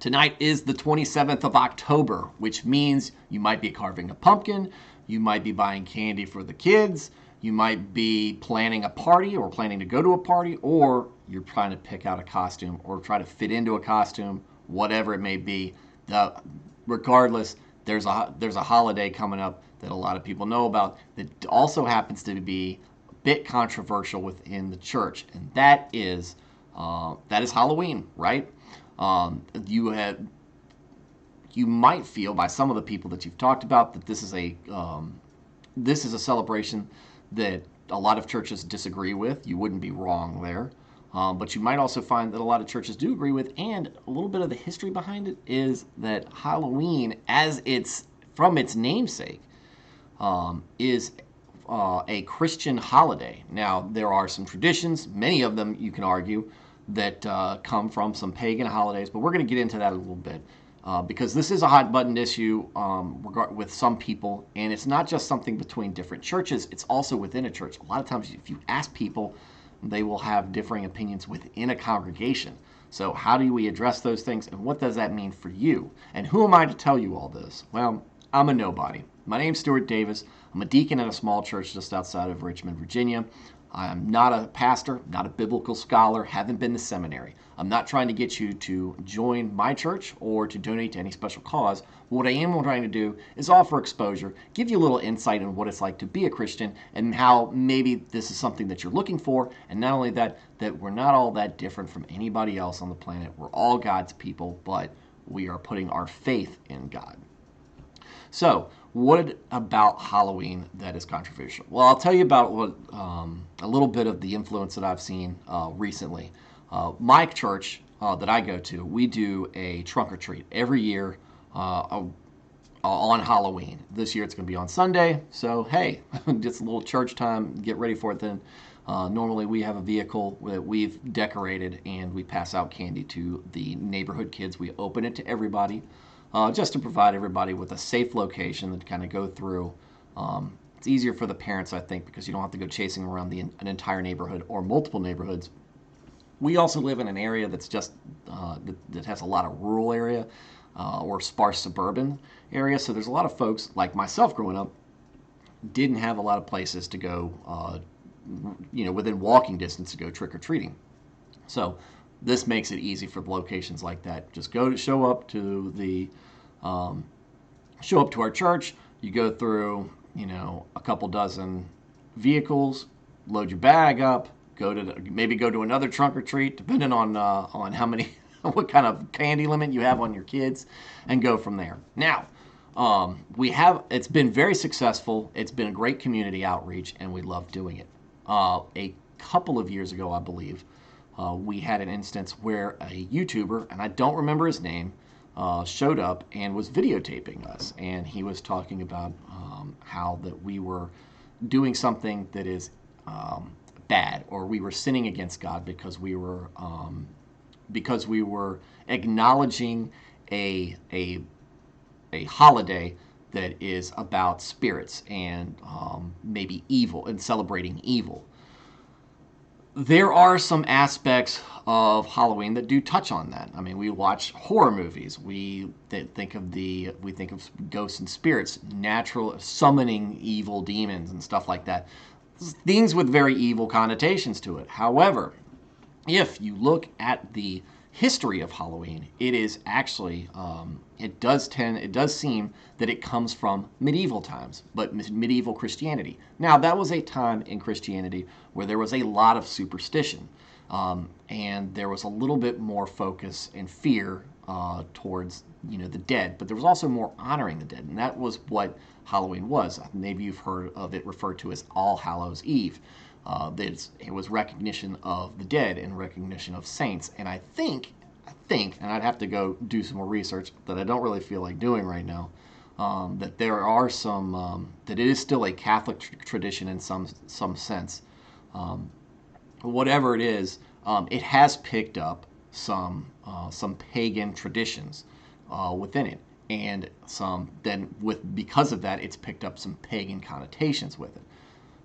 Tonight is the 27th of October, which means you might be carving a pumpkin, you might be buying candy for the kids, you might be planning a party or planning to go to a party, or you're trying to pick out a costume or try to fit into a costume, whatever it may be. Regardless, there's a holiday coming up that a lot of people know about that also happens to be a bit controversial within the church, and that is Halloween, right? You might feel by some of the people that you've talked about that this is a celebration that a lot of churches disagree with. You wouldn't be wrong there. But you might also find that a lot of churches do agree with, and a little bit of the history behind it is that Halloween, from its namesake, is a Christian holiday. Now, there are some traditions, many of them you can argue, that come from some pagan holidays, but we're going to get into that a little bit because this is a hot button issue with some people, and it's not just something between different churches, it's also within a church. A lot of times if you ask people, they will have differing opinions within a congregation. So how do we address those things, and what does that mean for you? And who am I to tell you all this? Well, I'm a nobody. My name's Stuart Davis. I'm a deacon at a small church just outside of Richmond, Virginia. I'm not a pastor, not a biblical scholar, haven't been to seminary. I'm not trying to get you to join my church or to donate to any special cause. What I am trying to do is offer exposure, give you a little insight on what it's like to be a Christian and how maybe this is something that you're looking for. And not only that we're not all that different from anybody else on the planet. We're all God's people, but we are putting our faith in God. So, what about Halloween that is controversial? Well, I'll tell you about a little bit of the influence that I've seen recently. My church that I go to, we do a trunk or treat every year on Halloween. This year it's going to be on Sunday, so hey, just a little church time, get ready for it then. Normally we have a vehicle that we've decorated and we pass out candy to the neighborhood kids. We open it to everybody. Just to provide everybody with a safe location to kind of go through. It's easier for the parents, I think, because you don't have to go chasing around an entire neighborhood or multiple neighborhoods. We also live in an area that's just that has a lot of rural area or sparse suburban area. So there's a lot of folks like myself growing up didn't have a lot of places to go, within walking distance to go trick or treating. So this makes it easy for locations like that. Just show up to our church. You go through, a couple dozen vehicles, load your bag up, maybe go to another trunk or treat, depending on how many, what kind of candy limit you have on your kids, and go from there. Now, it's been very successful. It's been a great community outreach, and we love doing it. A couple of years ago, I believe, we had an instance where a YouTuber, and I don't remember his name, showed up and was videotaping us. And he was talking about how that we were doing something that is bad, or we were sinning against God because we were acknowledging a holiday that is about spirits and maybe evil and celebrating evil. There are some aspects of Halloween that do touch on that. I mean, we watch horror movies. We think of ghosts and spirits, natural summoning evil demons and stuff like that. Things with very evil connotations to it. However, if you look at the history of Halloween, it is actually it does seem that it comes from medieval times, but medieval Christianity. Now, that was a time in Christianity where there was a lot of superstition, and there was a little bit more focus and fear towards the dead, but there was also more honoring the dead, and that was what Halloween was. Maybe you've heard of it referred to as All Hallows Eve. It was recognition of the dead and recognition of saints. And I think, and I'd have to go do some more research that I don't really feel like doing right now, that there are some, that it is still a Catholic tradition in some sense. Whatever it is, it has picked up some pagan traditions within it. And because of that, it's picked up some pagan connotations with it.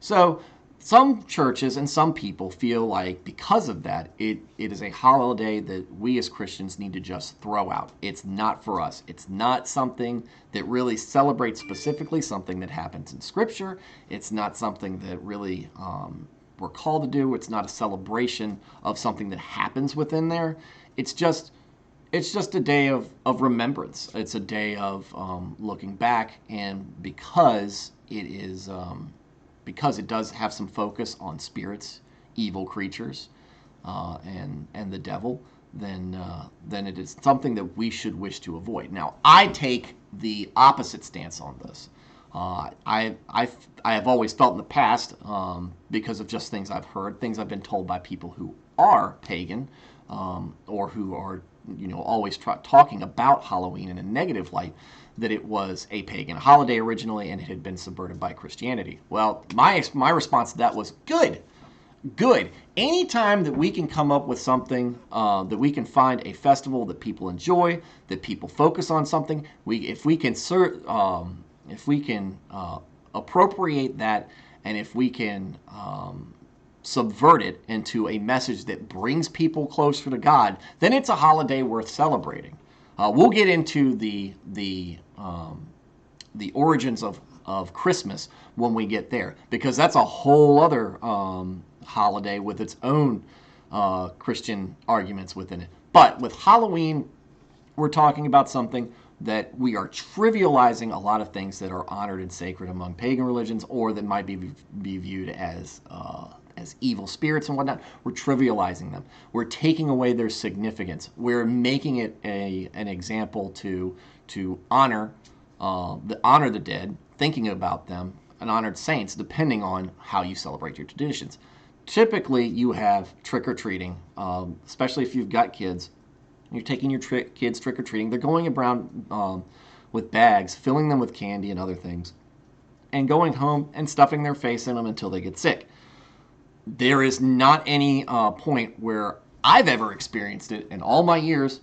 So some churches and some people feel like because of that, it is a holiday that we as Christians need to just throw out. It's not for us. It's not something that really celebrates specifically something that happens in Scripture. It's not something that really we're called to do. It's not a celebration of something that happens within there. It's just a day of remembrance. It's a day of looking back, and because it does have some focus on spirits, evil creatures, and the devil, then it is something that we should wish to avoid. Now, I take the opposite stance on this. I have always felt in the past, because of just things I've heard, things I've been told by people who are pagan, or who are always talking about Halloween in a negative light, that it was a pagan holiday originally and it had been subverted by Christianity. Well, my response to that was good. Anytime that we can come up with something, that we can find a festival that people enjoy, that people focus on something, if we can appropriate that, and if we can subvert it into a message that brings people closer to God, then it's a holiday worth celebrating. We'll get into the origins of Christmas when we get there, because that's a whole other holiday with its own Christian arguments within it. But with Halloween, we're talking about something that we are trivializing a lot of things that are honored and sacred among pagan religions, or that might be viewed as evil spirits and whatnot. We're trivializing them. We're taking away their significance. We're making it an example to honor the dead, thinking about them, and honored saints, depending on how you celebrate your traditions. Typically, you have trick-or-treating, especially if you've got kids. You're taking your kids trick-or-treating. They're going around with bags, filling them with candy and other things, and going home and stuffing their face in them until they get sick. There is not any point where I've ever experienced it in all my years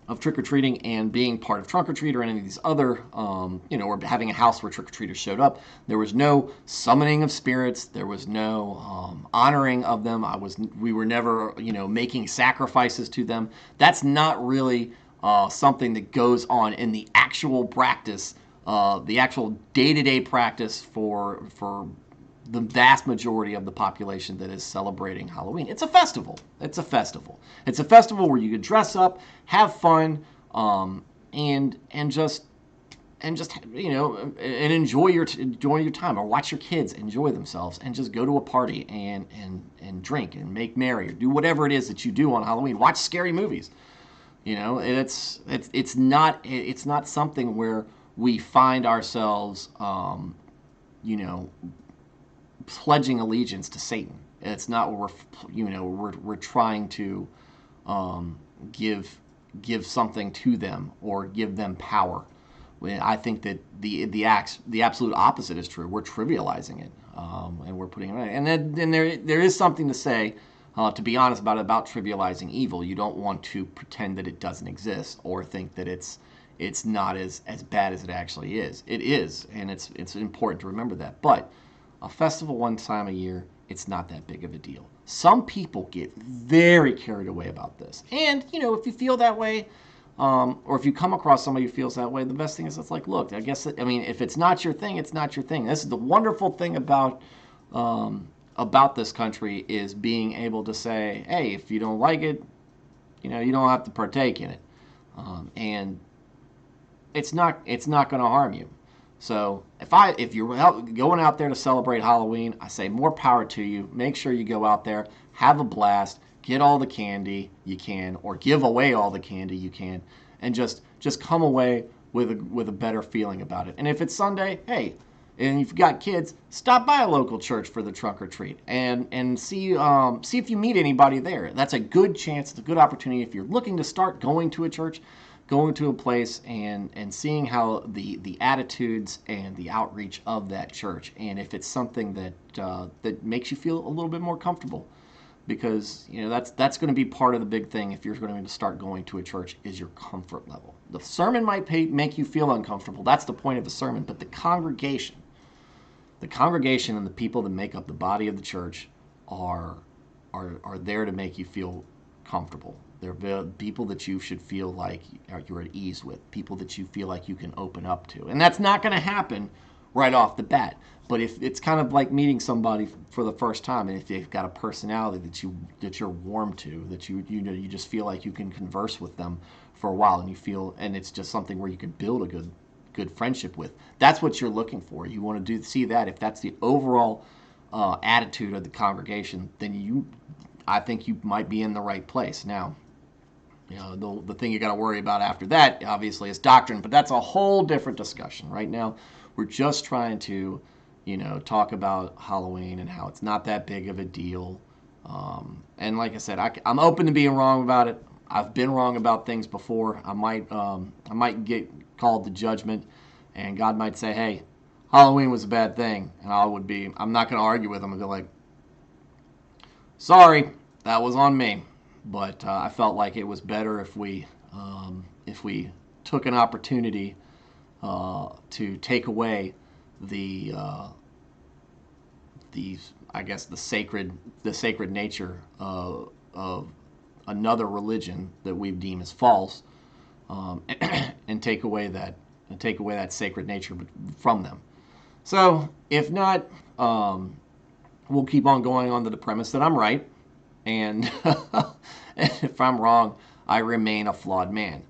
of trick-or-treating and being part of Trunk or Treat or any of these other, or having a house where trick-or-treaters showed up. There was no summoning of spirits. There was no honoring of them. We were never, making sacrifices to them. That's not really something that goes on in the actual practice, the actual day-to-day practice for the vast majority of the population that is celebrating Halloween. It's a festival. It's a festival where you can dress up, have fun, and just enjoy your time, or watch your kids enjoy themselves, and just go to a party and drink and make merry, or do whatever it is that you do on Halloween. Watch scary movies. It's not something where we find ourselves pledging allegiance to Satan. It's not where we're trying to give something to them or give them power. I think that the absolute opposite is true. We're trivializing it, and we're putting it right. And then there is something to say, to be honest about trivializing evil. You don't want to pretend that it doesn't exist or think that it's not as bad as it actually is. It is, and it's important to remember that. But a festival one time a year, it's not that big of a deal. Some people get very carried away about this. And, if you feel that way, or if you come across somebody who feels that way, the best thing is, it's like, look, if it's not your thing, it's not your thing. This is the wonderful thing about this country, is being able to say, hey, if you don't like it, you don't have to partake in it. And it's not going to harm you. So if you're going out there to celebrate Halloween, I say more power to you. Make sure you go out there, have a blast, get all the candy you can, or give away all the candy you can, and just come away with a better feeling about it. And if it's Sunday, hey, and you've got kids, stop by a local church for the trunk or treat and see if you meet anybody there. That's a good chance. It's a good opportunity if you're looking to start going to a church, going to a place and seeing how the attitudes and the outreach of that church, and if it's something that makes you feel a little bit more comfortable, because that's going to be part of the big thing if you're going to start going to a church, is your comfort level. The sermon might make you feel uncomfortable. That's the point of the sermon, but the congregation, The congregation and the people that make up the body of the church are there to make you feel comfortable. They're people that you should feel like you're at ease with, people that you feel like you can open up to. And that's not going to happen right off the bat. But if it's kind of like meeting somebody for the first time, and if they've got a personality that you're warm to, that you just feel like you can converse with them for a while, and it's just something where you can build a good friendship with. That's what you're looking for. You want to see that. If that's the overall attitude of the congregation, then I think you might be in the right place. Now, the thing you got to worry about after that, obviously, is doctrine, but that's a whole different discussion. Right now, we're just trying to, talk about Halloween and how it's not that big of a deal. And like I said, I'm open to being wrong about it. I've been wrong about things before. I might get called to judgment, and God might say, "Hey, Halloween was a bad thing," and I'm not going to argue with him. I'll be like, "Sorry, that was on me." But I felt like it was better if we took an opportunity to take away the I guess the sacred nature of another religion that we deem as false, and take away that sacred nature from them. So if not, we'll keep on going under the premise that I'm right, and if I'm wrong, I remain a flawed man.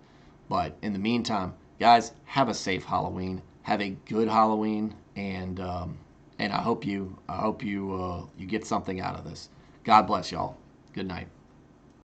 But in the meantime, guys, have a safe Halloween. Have a good Halloween, and I hope you get something out of this. God bless y'all. Good night.